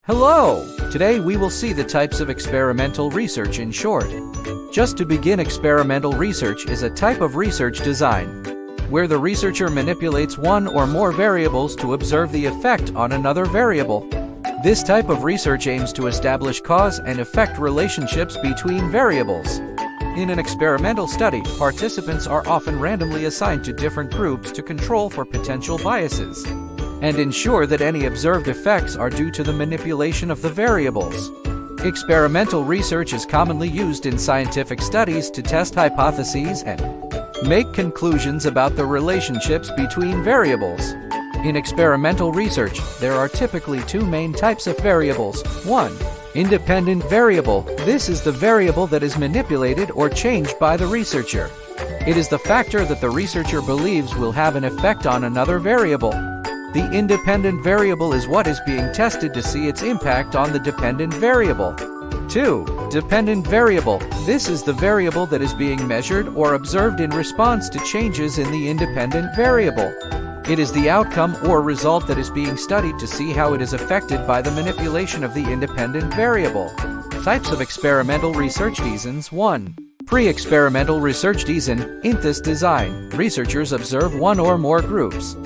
Hello! Today we will see the types of experimental research in short. Just to begin, experimental research is a type of research design where the researcher manipulates one or more variables to observe the effect on another variable. This type of research aims to establish cause and effect relationships between variables. In an experimental study, participants are often randomly assigned to different groups to control for potential biases and ensure that any observed effects are due to the manipulation of the variables. Experimental research is commonly used in scientific studies to test hypotheses and make conclusions about the relationships between variables. In experimental research, there are typically two main types of variables. 1. Independent variable. This is the variable that is manipulated or changed by the researcher. It is the factor that the researcher believes will have an effect on another variable. The independent variable is what is being tested to see its impact on the dependent variable. 2. Dependent variable. This is the variable that is being measured or observed in response to changes in the independent variable. It is the outcome or result that is being studied to see how it is affected by the manipulation of the independent variable. Types of experimental research designs. 1. Pre-experimental research design. In this design, researchers observe one or more groups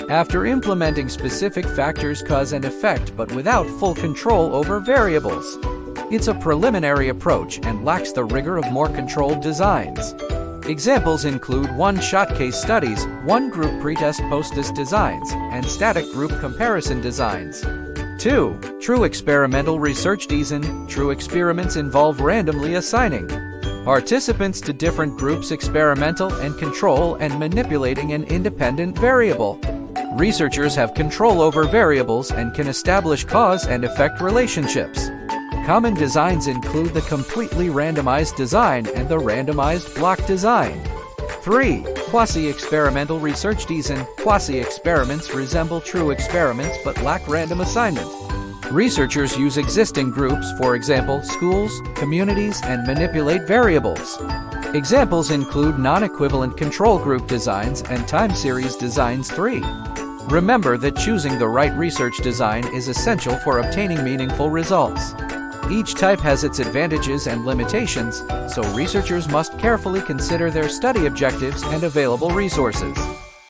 after implementing specific factors, cause and effect, but without full control over variables. It's a preliminary approach and lacks the rigor of more controlled designs. Examples include one-shot case studies, one-group pretest post-test designs, and static group comparison designs. 2. True experimental research design. True experiments involve randomly assigning participants to different groups, experimental and control, and manipulating an independent variable. Researchers have control over variables and can establish cause and effect relationships. Common designs include the completely randomized design and the randomized block design. 3. Quasi-experimental research design. Quasi-experiments resemble true experiments but lack random assignment. Researchers use existing groups, for example, schools, communities, and manipulate variables. Examples include non-equivalent control group designs and time series designs. 3. Remember that choosing the right research design is essential for obtaining meaningful results. Each type has its advantages and limitations, so researchers must carefully consider their study objectives and available resources.